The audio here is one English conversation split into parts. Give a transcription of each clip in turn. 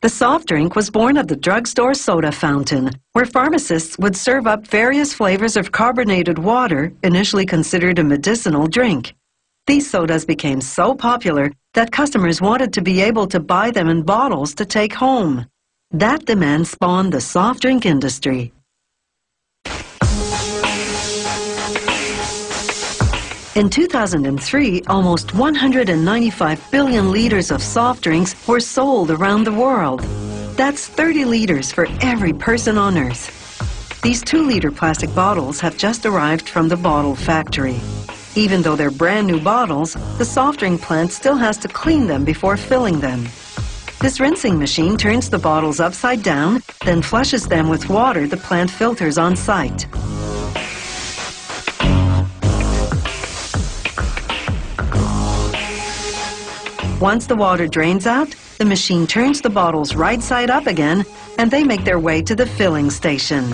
The soft drink was born of the drugstore soda fountain, where pharmacists would serve up various flavors of carbonated water, initially considered a medicinal drink. These sodas became so popular that customers wanted to be able to buy them in bottles to take home. That demand spawned the soft drink industry. In 2003, almost 195 billion liters of soft drinks were sold around the world. That's 30 liters for every person on Earth. These 2-liter plastic bottles have just arrived from the bottle factory. Even though they're brand new bottles, the soft drink plant still has to clean them before filling them. This rinsing machine turns the bottles upside down, then flushes them with water the plant filters on site. Once the water drains out, the machine turns the bottles right side up again, and they make their way to the filling station.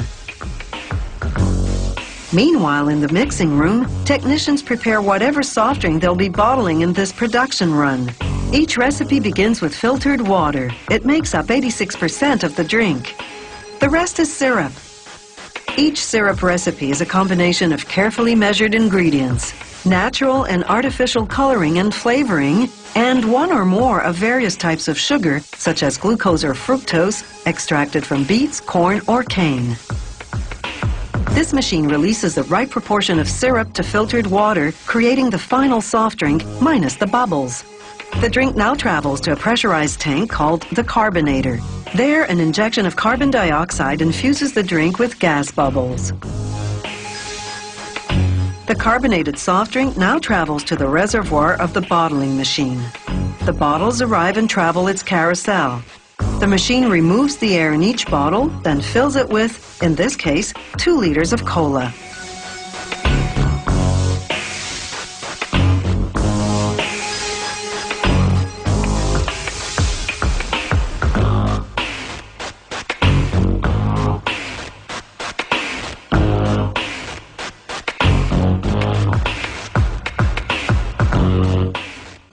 Meanwhile, in the mixing room, technicians prepare whatever soft drink they'll be bottling in this production run. Each recipe begins with filtered water. It makes up 86% of the drink. The rest is syrup. Each syrup recipe is a combination of carefully measured ingredients, natural and artificial coloring and flavoring, and one or more of various types of sugar, such as glucose or fructose, extracted from beets, corn, or cane. This machine releases the right proportion of syrup to filtered water, creating the final soft drink minus the bubbles. The drink now travels to a pressurized tank called the carbonator. There, an injection of carbon dioxide infuses the drink with gas bubbles. The carbonated soft drink now travels to the reservoir of the bottling machine. The bottles arrive and travel its carousel. The machine removes the air in each bottle, then fills it with, in this case, 2 liters of cola.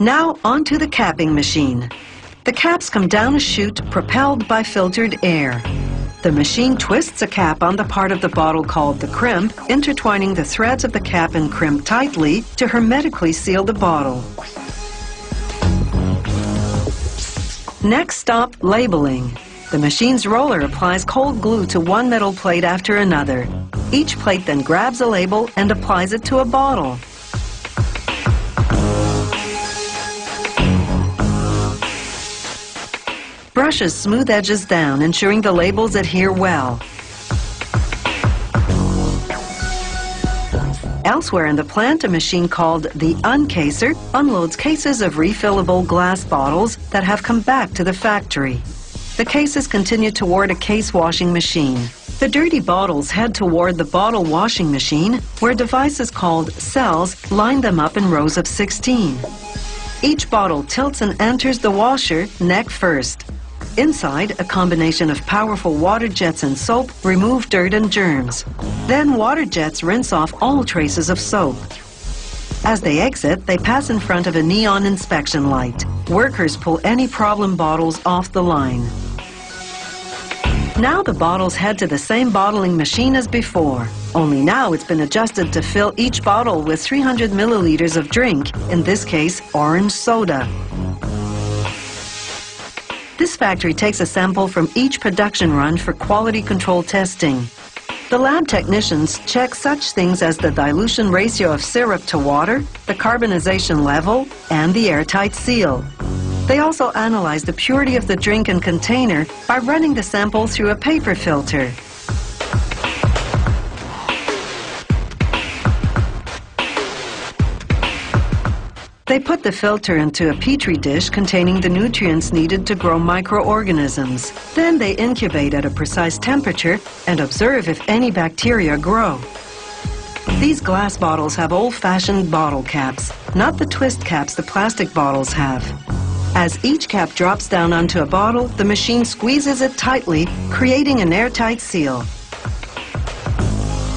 Now onto the capping machine. The caps come down a chute propelled by filtered air. The machine twists a cap on the part of the bottle called the crimp, intertwining the threads of the cap and crimp tightly to hermetically seal the bottle. Next stop, labeling. The machine's roller applies cold glue to one metal plate after another. Each plate then grabs a label and applies it to a bottle. Brushes smooth edges down, ensuring the labels adhere well. Elsewhere in the plant, a machine called the uncaser unloads cases of refillable glass bottles that have come back to the factory. The cases continue toward a case washing machine. The dirty bottles head toward the bottle washing machine, where devices called cells line them up in rows of 16. Each bottle tilts and enters the washer neck first. Inside, a combination of powerful water jets and soap remove dirt and germs. Then water jets rinse off all traces of soap. As they exit, they pass in front of a neon inspection light. Workers pull any problem bottles off the line. Now the bottles head to the same bottling machine as before. Only now it's been adjusted to fill each bottle with 300 milliliters of drink, in this case, orange soda. This factory takes a sample from each production run for quality control testing. The lab technicians check such things as the dilution ratio of syrup to water, the carbonization level, and the airtight seal. They also analyze the purity of the drink and container by running the sample through a paper filter. They put the filter into a petri dish containing the nutrients needed to grow microorganisms. Then they incubate at a precise temperature and observe if any bacteria grow. These glass bottles have old-fashioned bottle caps, not the twist caps the plastic bottles have. As each cap drops down onto a bottle, the machine squeezes it tightly, creating an airtight seal.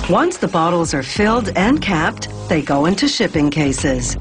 Once the bottles are filled and capped, they go into shipping cases.